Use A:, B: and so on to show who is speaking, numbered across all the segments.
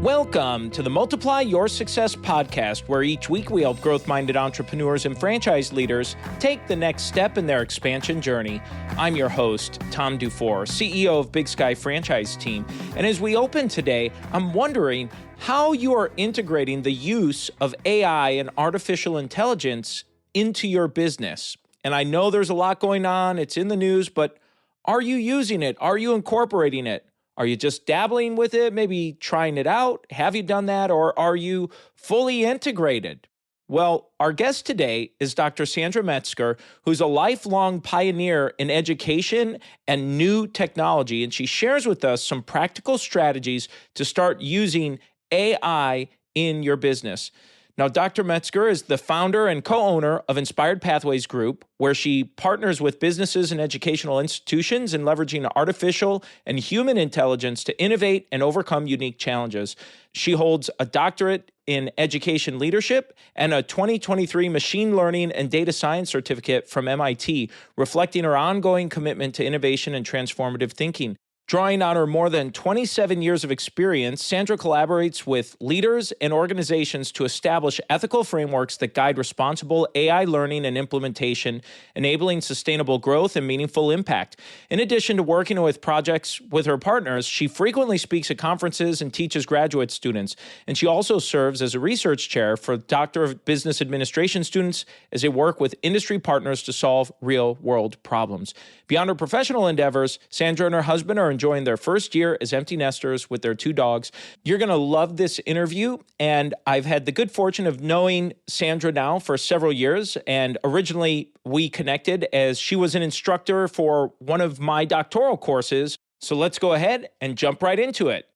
A: Welcome to the Multiply Your Success podcast, where each week we help growth-minded entrepreneurs and franchise leaders take the next step in their expansion journey. I'm your host, Tom Dufour, CEO of Big Sky Franchise Team. And as we open today, I'm wondering how you are integrating the use of AI and artificial intelligence into your business. And I know there's a lot going on, it's in the news, but are you using it? Are you incorporating it? Are you just dabbling with it, maybe trying it out? Have you done that, or are you fully integrated? Well, our guest today is Dr. Sandra Metzger, who's a lifelong pioneer in education and new technology, and she shares with us some practical strategies to start using AI in your business. Now, Dr. Metzger is the founder and co-owner of Inspired Pathways Group, where she partners with businesses and educational institutions in leveraging artificial and human intelligence to innovate and overcome unique challenges. She holds a doctorate in education leadership and a 2023 machine learning and data science certificate from MIT, reflecting her ongoing commitment to innovation and transformative thinking. Drawing on her more than 27 years of experience, Sandra collaborates with leaders and organizations to establish ethical frameworks that guide responsible AI learning and implementation, enabling sustainable growth and meaningful impact. In addition to working with projects with her partners, she frequently speaks at conferences and teaches graduate students. And she also serves as a research chair for Doctor of Business Administration students as they work with industry partners to solve real-world problems. Beyond her professional endeavors, Sandra and her husband are enjoying their first year as empty nesters with their 2 dogs. You're going to love this interview, and I've had the good fortune of knowing Sandra now for several years, and originally we connected as she was an instructor for one of my doctoral courses. So let's go ahead and jump right into it.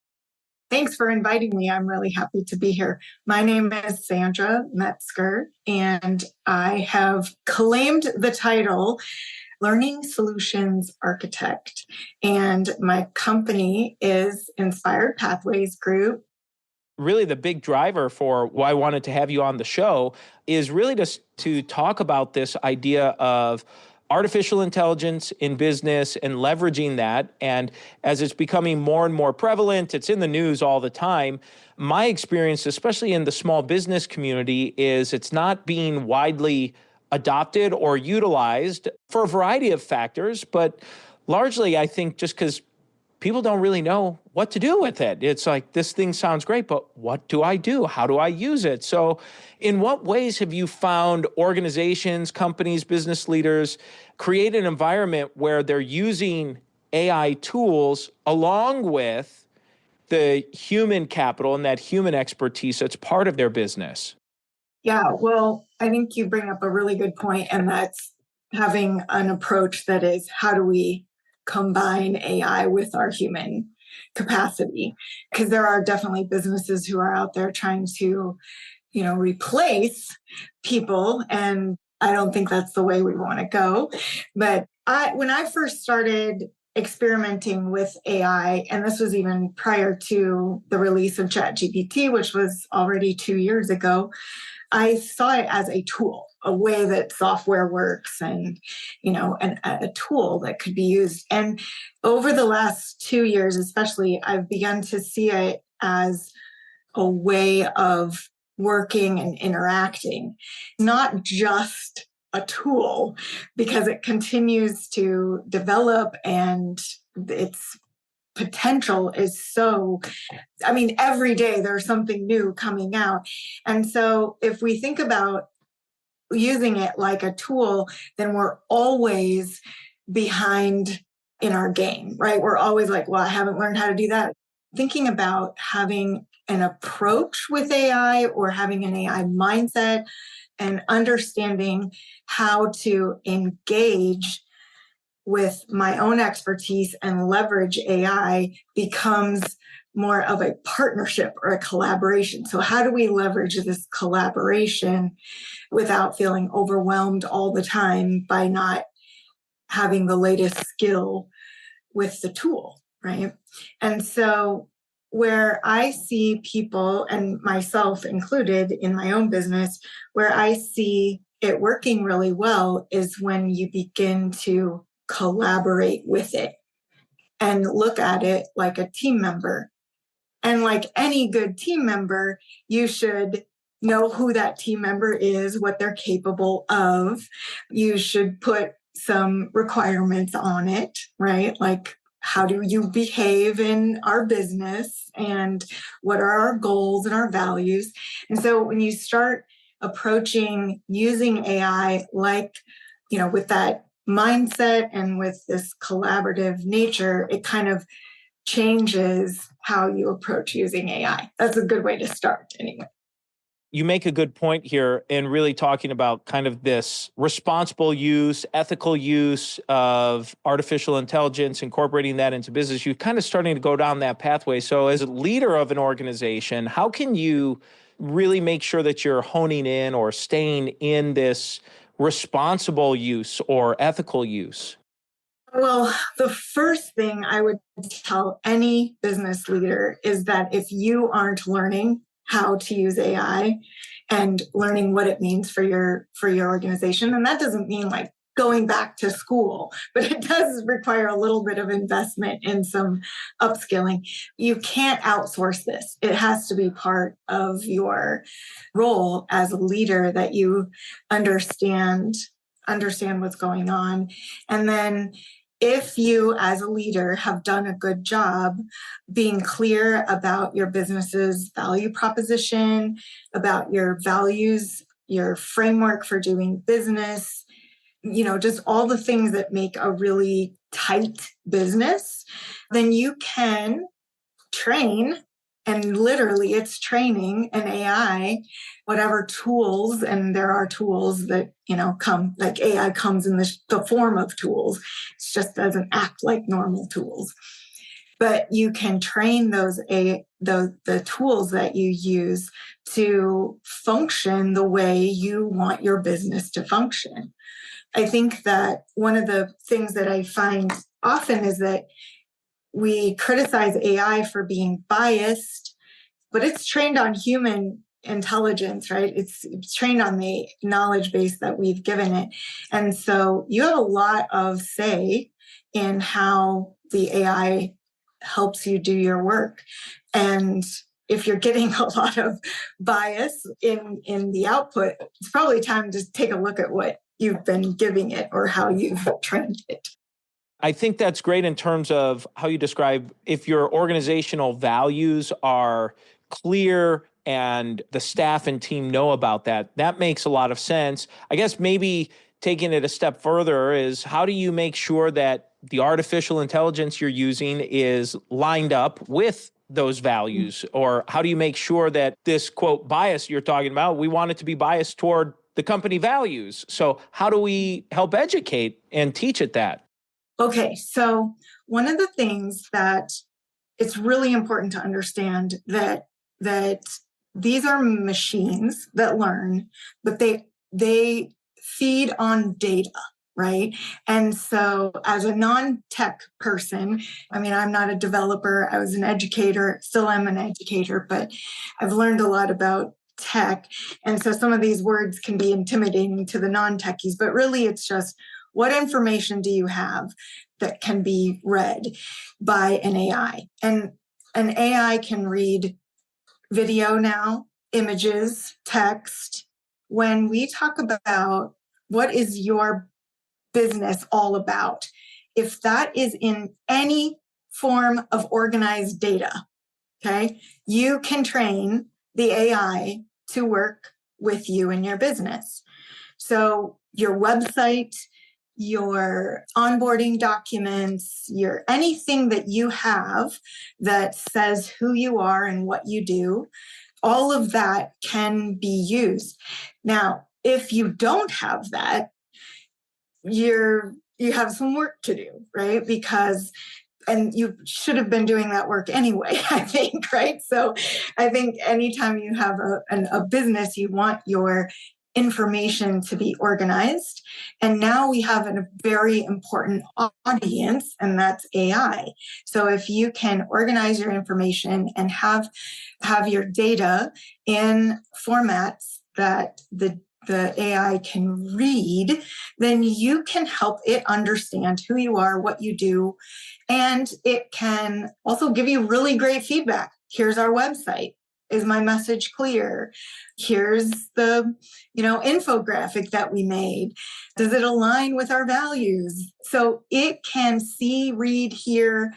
B: Thanks for inviting me. I'm really happy to be here. My name is Sandra Metzger, and I have claimed the title Learning Solutions Architect. And my company is Inspired Pathways Group.
A: Really the big driver for why I wanted to have you on the show is really just to talk about this idea of artificial intelligence in business and leveraging that. And as it's becoming more and more prevalent, it's in the news all the time. My experience, especially in the small business community, is it's not being widely adopted or utilized for a variety of factors, but largely I think just because people don't really know what to do with it. It's like, this thing sounds great, but what do I do? How do I use it? So in what ways have you found organizations, companies, business leaders create an environment where they're using AI tools along with the human capital and that human expertise that's part of their business?
B: Yeah, well, I think you bring up a really good point, and that's having an approach that is, how do we combine AI with our human capacity? Because there are definitely businesses who are out there trying to, replace people, and I don't think that's the way we want to go. But when I first started experimenting with AI, and this was even prior to the release of ChatGPT, which was already 2 years ago, I saw it as a tool, a way that software works, and, a tool that could be used. And over the last 2 years, especially, I've begun to see it as a way of working and interacting, not just a tool, because it continues to develop and its potential is every day there's something new coming out. And so if we think about using it like a tool, then we're always behind in our game, right? We're always like, well, I haven't learned how to do that. Thinking about having an approach with AI or having an AI mindset and understanding how to engage with my own expertise and leverage AI becomes more of a partnership or a collaboration. So how do we leverage this collaboration without feeling overwhelmed all the time by not having the latest skill with the tool, right? And so where I see people, and myself included in my own business, where I see it working really well is when you begin to collaborate with it and look at it like a team member And like any good team member, you should know who that team member is, what they're capable of. You should put some requirements on it, right? Like, how do you behave in our business, and what are our goals and our values? And so when you start approaching using AI like, with that mindset and with this collaborative nature, it kind of changes how you approach using AI. That's a good way to start anyway.
A: You make a good point here in really talking about kind of this responsible use, ethical use of artificial intelligence, incorporating that into business. You're kind of starting to go down that pathway. So as a leader of an organization, how can you really make sure that you're honing in or staying in this responsible use or ethical use?
B: Well, the first thing I would tell any business leader is that if you aren't learning how to use AI and learning what it means for your organization, and that doesn't mean like going back to school, but it does require a little bit of investment in some upskilling. You can't outsource this. It has to be part of your role as a leader, that you understand what's going on. And then if you as a leader have done a good job being clear about your business's value proposition, about your values, your framework for doing business, just all the things that make a really tight business, then you can train, and literally it's training an AI, whatever tools, and there are tools that, come, like AI comes in the form of tools. It just doesn't act like normal tools. But you can train the tools that you use to function the way you want your business to function. I think that one of the things that I find often is that we criticize AI for being biased, but it's trained on human intelligence, right? It's trained on the knowledge base that we've given it. And so you have a lot of say in how the AI helps you do your work. And if you're getting a lot of bias in the output, it's probably time to take a look at what you've been giving it or how you've trained it.
A: I think that's great in terms of how you describe if your organizational values are clear and the staff and team know about that. That makes a lot of sense. I guess maybe taking it a step further is, how do you make sure that the artificial intelligence you're using is lined up with those values? Or how do you make sure that this, quote, bias you're talking about, we want it to be biased toward the company values? So how do we help educate and teach it that?
B: Okay, so one of the things that it's really important to understand that these are machines that learn, but they feed on data, right? And so as a non-tech person, I mean, I'm not a developer, I was an educator, still am an educator, but I've learned a lot about tech. And so some of these words can be intimidating to the non-techies, but really it's just, what information do you have that can be read by an AI? And an AI can read video now, images, text. When we talk about what is your business all about, if that is in any form of organized data, okay, you can train the AI to work with you in your business. So your website, your onboarding documents, your anything that you have that says who you are and what you do, all of that can be used. Now, if you don't have that, you have some work to do, right? And you should have been doing that work anyway, I think, right? So I think anytime you have a business, you want your information to be organized. And now we have a very important audience, and that's AI. So if you can organize your information and have your data in formats that the AI can read, then you can help it understand who you are, what you do, and it can also give you really great feedback here's our website. Is my message clear? Here's the, infographic that we made. Does it align with our values? So it can see, read, hear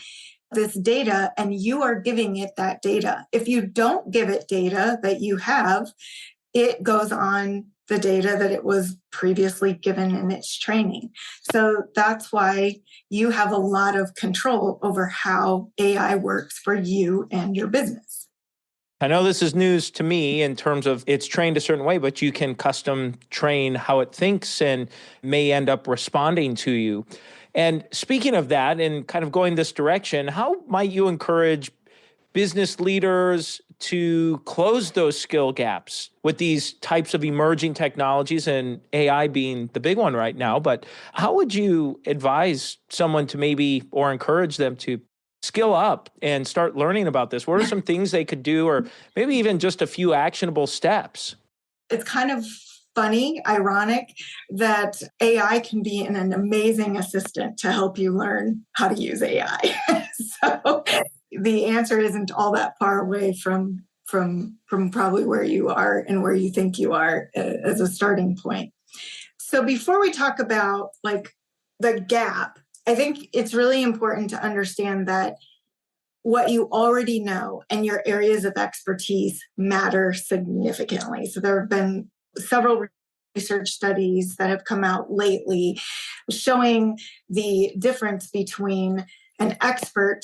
B: this data, and you are giving it that data. If you don't give it data that you have, it goes on the data that it was previously given in its training. So that's why you have a lot of control over how AI works for you and your business.
A: I know this is news to me in terms of it's trained a certain way, but you can custom train how it thinks and may end up responding to you. And speaking of that and kind of going this direction, how might you encourage business leaders to close those skill gaps with these types of emerging technologies, and AI being the big one right now? But how would you advise someone to maybe, or encourage them to skill up and start learning about this? What are some things they could do, or maybe even just a few actionable steps?
B: It's kind of funny, ironic that AI can be an amazing assistant to help you learn how to use AI. So the answer isn't all that far away from probably where you are and where you think you are as a starting point. So before we talk about like the gap, I think it's really important to understand that what you already know and your areas of expertise matter significantly. So there have been several research studies that have come out lately showing the difference between an expert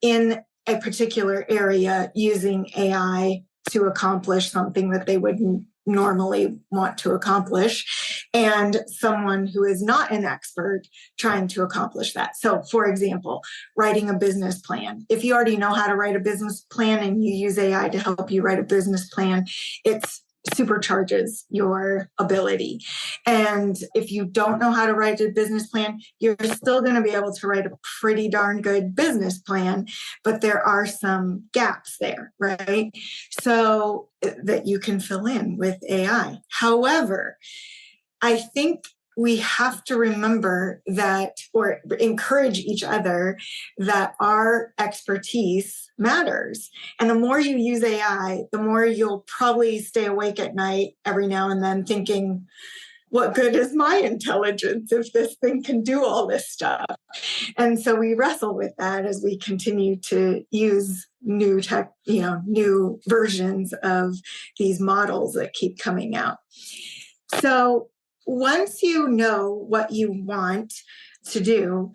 B: in a particular area using AI to accomplish something that they wouldn't normally want to accomplish, and someone who is not an expert trying to accomplish that. So, for example, writing a business plan. If you already know how to write a business plan and you use AI to help you write a business plan, it's supercharges your ability. And if you don't know how to write a business plan, you're still going to be able to write a pretty darn good business plan, but there are some gaps there, right? So that you can fill in with AI. However, I think we have to remember that, or encourage each other, that our expertise matters. And the more you use AI, the more you'll probably stay awake at night every now and then thinking, what good is my intelligence if this thing can do all this stuff? And so we wrestle with that as we continue to use new tech, new versions of these models that keep coming out. So once you know what you want to do,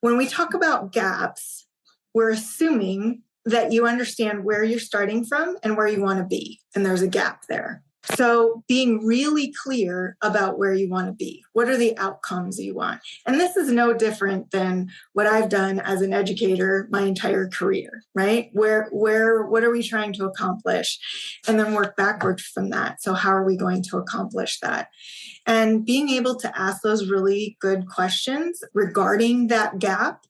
B: when we talk about gaps, we're assuming that you understand where you're starting from and where you want to be. And there's a gap there. So being really clear about where you want to be. What are the outcomes you want? And this is no different than what I've done as an educator my entire career, right? What are we trying to accomplish? And then work backwards from that. So how are we going to accomplish that? And being able to ask those really good questions regarding that gap,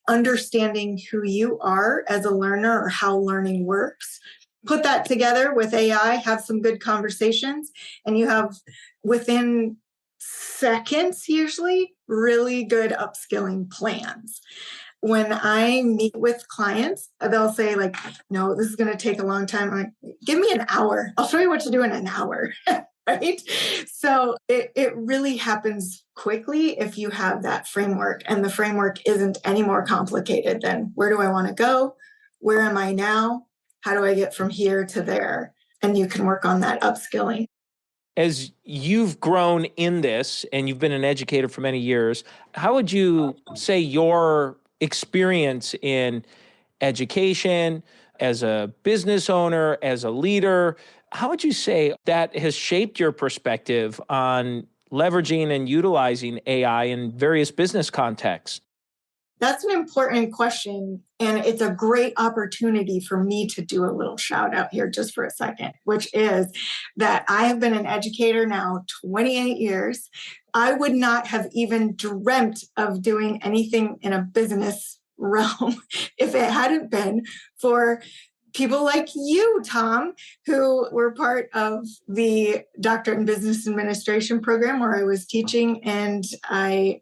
B: understanding who you are as a learner or how learning works. Put that together with AI, have some good conversations, and you have, within seconds usually, really good upskilling plans. When I meet with clients, they'll say like, no, this is going to take a long time. I'm like, give me an hour. I'll show you what to do in an hour. Right? So it really happens quickly if you have that framework, and the framework isn't any more complicated than where do I want to go? Where am I now? How do I get from here to there? And you can work on that upskilling.
A: As you've grown in this and you've been an educator for many years, how would you say your experience in education, as a business owner, as a leader, how would you say that has shaped your perspective on leveraging and utilizing AI in various business contexts?
B: That's an important question. And it's a great opportunity for me to do a little shout out here just for a second, which is that I have been an educator now 28 years. I would not have even dreamt of doing anything in a business realm if it hadn't been for people like you, Tom, who were part of the Doctorate in Business Administration program where I was teaching, and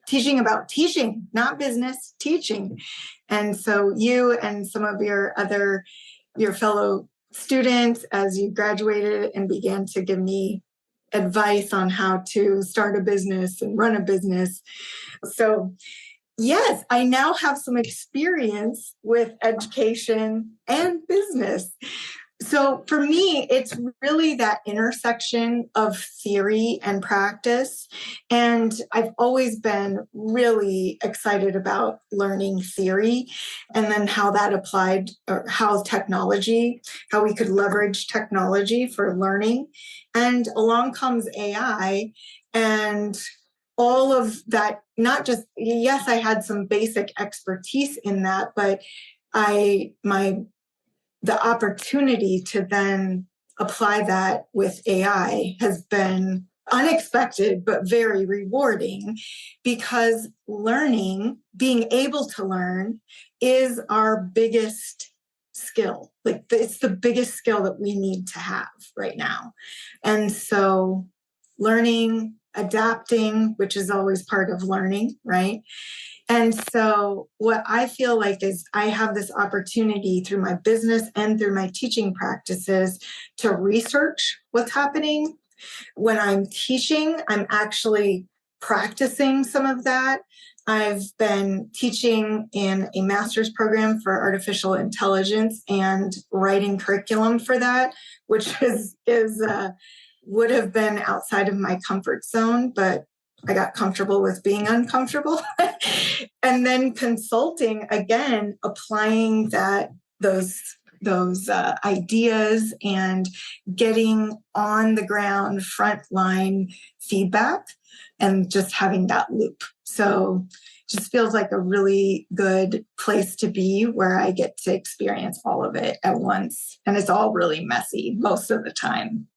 B: teaching about teaching, not business, teaching. And so you and some of your other your fellow students as you graduated and began to give me advice on how to start a business and run a business. So yes, I now have some experience with education and business. So for me, it's really that intersection of theory and practice. And I've always been really excited about learning theory and then how that applied, or how technology, how we could leverage technology for learning. And along comes AI and all of that, not just, yes, I had some basic expertise in that, but the opportunity to then apply that with AI has been unexpected, but very rewarding, because learning, being able to learn, is our biggest skill. Like, it's the biggest skill that we need to have right now. And so learning, adapting, which is always part of learning, right? And so what I feel like is I have this opportunity through my business and through my teaching practices to research what's happening. When I'm teaching, I'm actually practicing some of that. I've been teaching in a master's program for artificial intelligence and writing curriculum for that, which would have been outside of my comfort zone, but I got comfortable with being uncomfortable. And then consulting, again, applying those ideas and getting on the ground frontline feedback and just having that loop. So just feels like a really good place to be, where I get to experience all of it at once. And it's all really messy most of the time.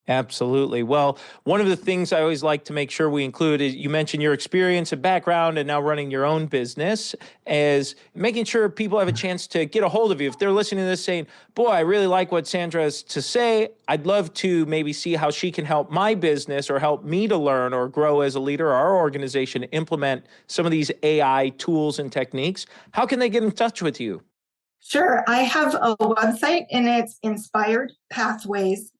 A: Absolutely. Well, one of the things I always like to make sure we include is, you mentioned your experience and background and now running your own business, is making sure people have a chance to get a hold of you. If they're listening to this saying, boy, I really like what Sandra has to say, I'd love to maybe see how she can help my business or help me to learn or grow as a leader, or our organization to implement some of these AI tools and techniques, how can they get in touch with you?
B: Sure. I have a website, and it's inspiredpathways.org.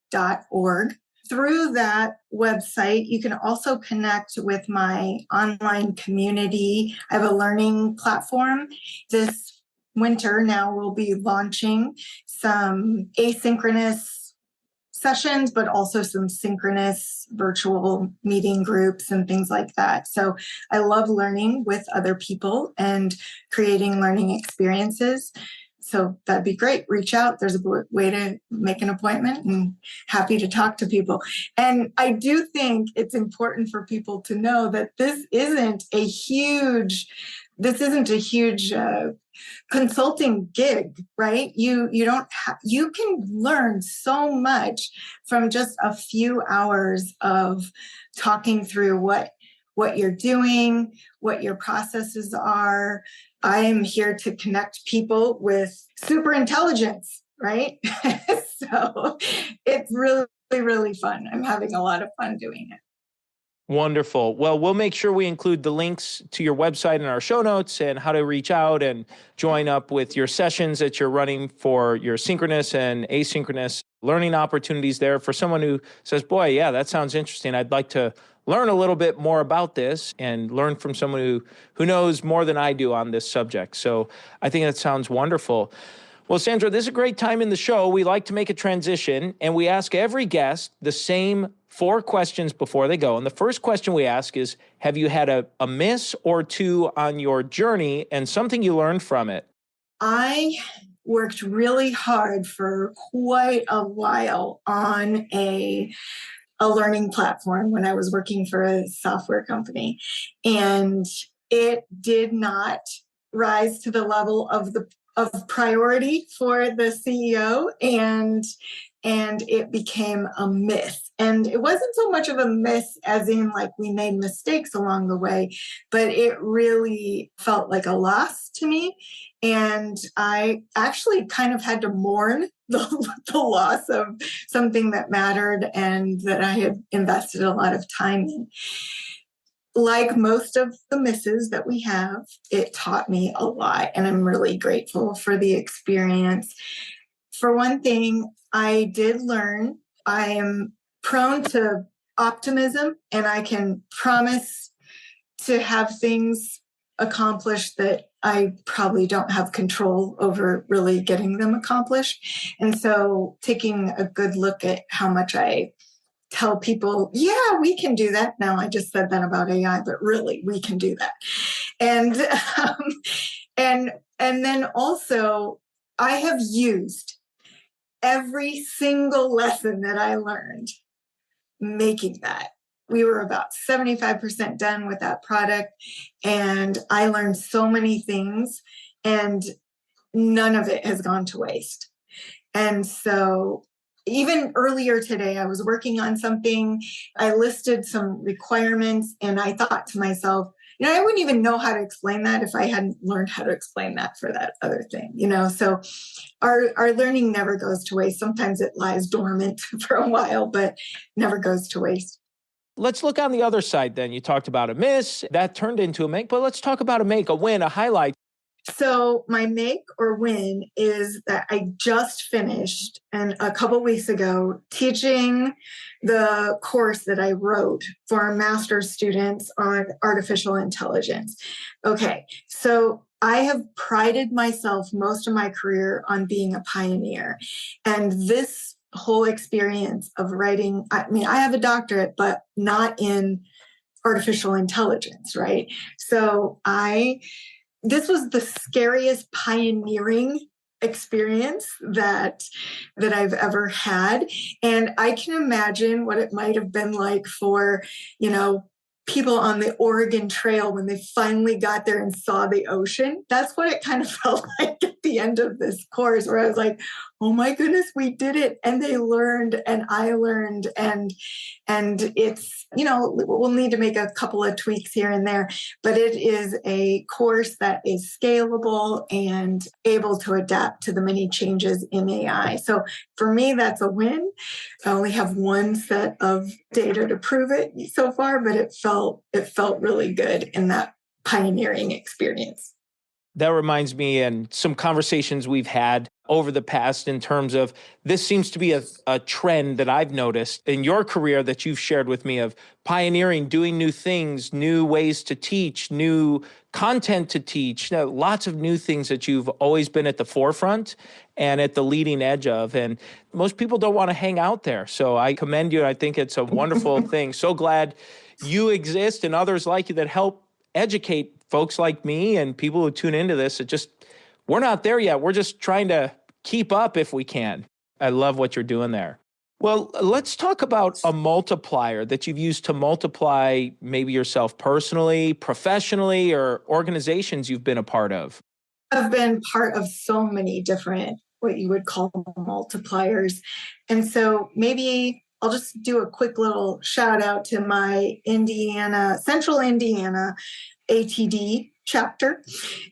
B: Through that website, you can also connect with my online community. I have a learning platform. This winter now we'll be launching some asynchronous sessions, but also some synchronous virtual meeting groups and things like that. So I love learning with other people and creating learning experiences. So that'd be great. Reach out. There's a way to make an appointment, and happy to talk to people. And I do think it's important for people to know that this isn't a huge consulting gig, right? You can learn so much from just a few hours of talking through what you're doing, what your processes are. I am here to connect people with super intelligence, right? So it's really, really fun. I'm having a lot of fun doing it.
A: Wonderful. Well, we'll make sure we include the links to your website in our show notes, and how to reach out and join up with your sessions that you're running for your synchronous and asynchronous learning opportunities there, for someone who says, boy, yeah, that sounds interesting. I'd like to learn a little bit more about this and learn from someone who knows more than I do on this subject. So I think that sounds wonderful. Well, Sandra, this is a great time in the show. We like to make a transition, and we ask every guest the same 4 questions before they go. And the first question we ask is, have you had a miss or two on your journey and something you learned from it?
B: I worked really hard for quite a while on a learning platform when I was working for a software company. And it did not rise to the level of priority for the CEO, and it became a miss. And it wasn't so much of a miss as in like we made mistakes along the way, but it really felt like a loss to me. And I actually kind of had to mourn the loss of something that mattered and that I had invested a lot of time in. Like most of the misses that we have, it taught me a lot, and I'm really grateful for the experience. For one thing, I did learn I am prone to optimism, and I can promise to have things accomplished that I probably don't have control over really getting them accomplished. And so taking a good look at how much I tell people, yeah, we can do that. Now, I just said that about AI, but really, we can do that. And and then also, I have used every single lesson that I learned making that. We were about 75% done with that product, and I learned so many things, and none of it has gone to waste. And so even earlier today, I was working on something. I listed some requirements, and I thought to myself, I wouldn't even know how to explain that if I hadn't learned how to explain that for that other thing, So our learning never goes to waste. Sometimes it lies dormant for a while, but never goes to waste.
A: Let's look on the other side then. You talked about a miss, that turned into a make, but let's talk about a make, a win, a highlight.
B: So my make or win is that I just finished, and a couple weeks ago, teaching the course that I wrote for our master's students on artificial intelligence. Okay, so I have prided myself most of my career on being a pioneer. And this whole experience of writing, I have a doctorate, but not in artificial intelligence, right? So this was the scariest pioneering experience that I've ever had. And I can imagine what it might have been like for, people on the Oregon Trail when they finally got there and saw the ocean. That's what it kind of felt like at the end of this course, where I was like, oh my goodness, we did it. And they learned, and I learned, and it's, we'll need to make a couple of tweaks here and there, but it is a course that is scalable and able to adapt to the many changes in AI. So for me, that's a win. I only have one set of data to prove it so far, but it felt really good in that pioneering experience.
A: That reminds me, and some conversations we've had over the past in terms of this seems to be a trend that I've noticed in your career that you've shared with me of pioneering, doing new things, new ways to teach, new content to teach, lots of new things that you've always been at the forefront and at the leading edge of. And most people don't want to hang out there. So I commend you. I think it's a wonderful thing. So glad you exist and others like you that help educate folks like me and people who tune into this. We're not there yet. We're just trying to keep up if we can. I love what you're doing there. Well, let's talk about a multiplier that you've used to multiply maybe yourself personally, professionally, or organizations you've been a part of.
B: I've been part of so many different, what you would call multipliers. And so maybe I'll just do a quick little shout out to my Central Indiana ATD chapter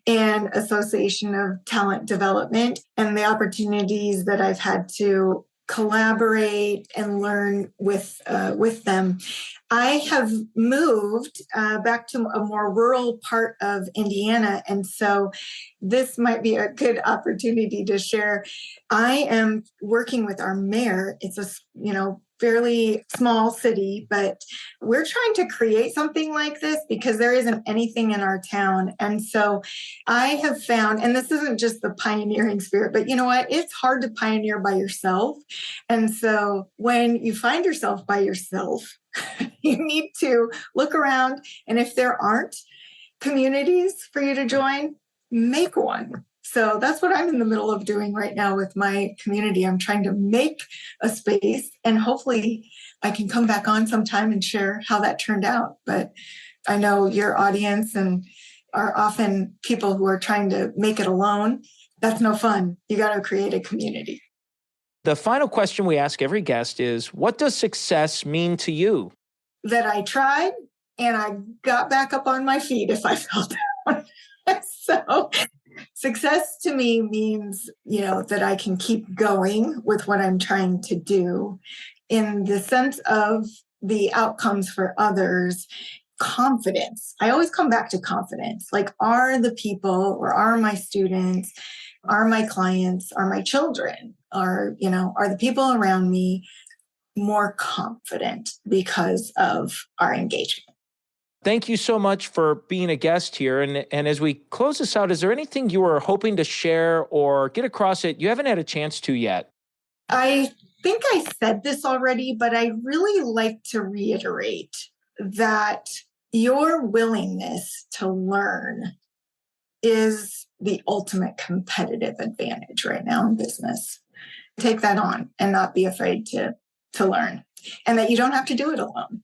B: and Association of Talent Development, and the opportunities that I've had to collaborate and learn with them. I have moved back to a more rural part of Indiana, and so this might be a good opportunity to share. I am working with our mayor. It's a fairly small city, but we're trying to create something like this because there isn't anything in our town. And so I have found, and this isn't just the pioneering spirit, but you know what? It's hard to pioneer by yourself. And so when you find yourself by yourself, you need to look around. And if there aren't communities for you to join, make one. So that's what I'm in the middle of doing right now with my community. I'm trying to make a space, and hopefully I can come back on sometime and share how that turned out. But I know your audience and are often people who are trying to make it alone. That's no fun. You got to create a community.
A: The final question we ask every guest is, what does success mean to you?
B: That I tried and I got back up on my feet if I fell down. So success to me means, that I can keep going with what I'm trying to do in the sense of the outcomes for others. Confidence. I always come back to confidence. Like, are the people, or are my students, are my clients, are my children Are the people around me more confident because of our engagement?
A: Thank you so much for being a guest here. And as we close this out, is there anything you were hoping to share or get across that you haven't had a chance to yet?
B: I think I said this already, but I really like to reiterate that your willingness to learn is the ultimate competitive advantage right now in business. Take that on and not be afraid to learn, and that you don't have to do it alone.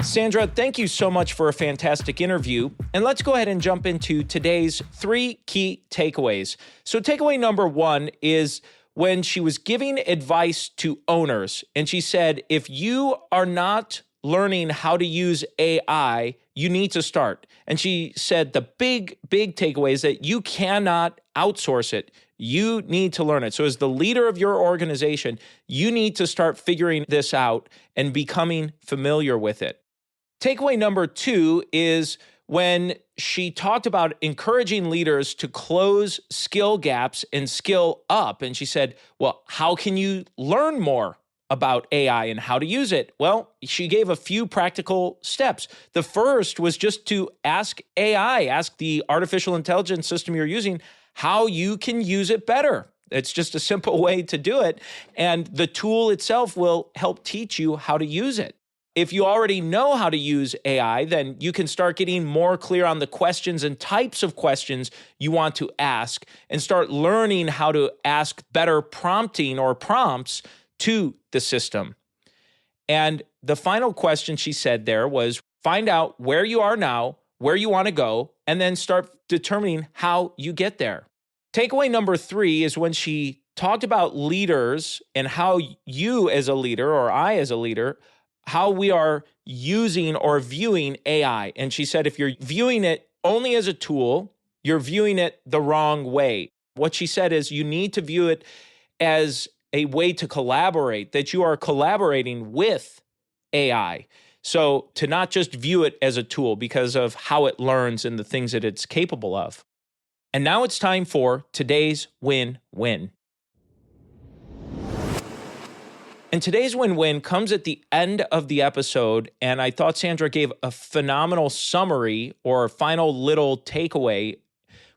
A: Sandra, thank you so much for a fantastic interview. And let's go ahead and jump into today's 3 key takeaways. So takeaway number 1 is when she was giving advice to owners, and she said, if you are not learning how to use AI, you need to start. And she said the big takeaway is that you cannot outsource it. You need to learn it. So as the leader of your organization, you need to start figuring this out and becoming familiar with it. Takeaway number 2 is when she talked about encouraging leaders to close skill gaps and skill up. And she said, well, how can you learn more about AI and how to use it? Well, she gave a few practical steps. The first was just to ask AI, ask the artificial intelligence system you're using, how you can use it better. It's just a simple way to do it. And the tool itself will help teach you how to use it. If you already know how to use AI, then you can start getting more clear on the questions and types of questions you want to ask and start learning how to ask better prompting or prompts to the system. And the final question she said there was find out where you are now, where you want to go, and then start determining how you get there. Takeaway number 3 is when she talked about leaders and how you as a leader or I as a leader, how we are using or viewing AI. And she said, if you're viewing it only as a tool, you're viewing it the wrong way. What she said is you need to view it as a way to collaborate, that you are collaborating with AI. So to not just view it as a tool because of how it learns and the things that it's capable of. And now it's time for today's win-win. And today's win-win comes at the end of the episode, and I thought Sandra gave a phenomenal summary or final little takeaway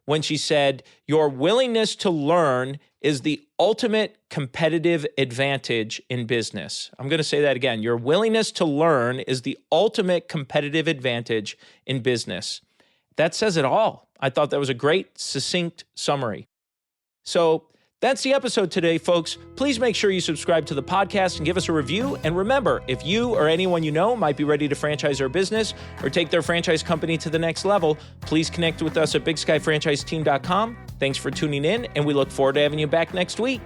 A: when she said, your willingness to learn is the ultimate competitive advantage in business. I'm going to say that again. Your willingness to learn is the ultimate competitive advantage in business. That says it all. I thought that was a great, succinct summary. So that's the episode today, folks. Please make sure you subscribe to the podcast and give us a review. And remember, if you or anyone you know might be ready to franchise their business or take their franchise company to the next level, please connect with us at bigskyfranchiseteam.com. Thanks for tuning in, and we look forward to having you back next week.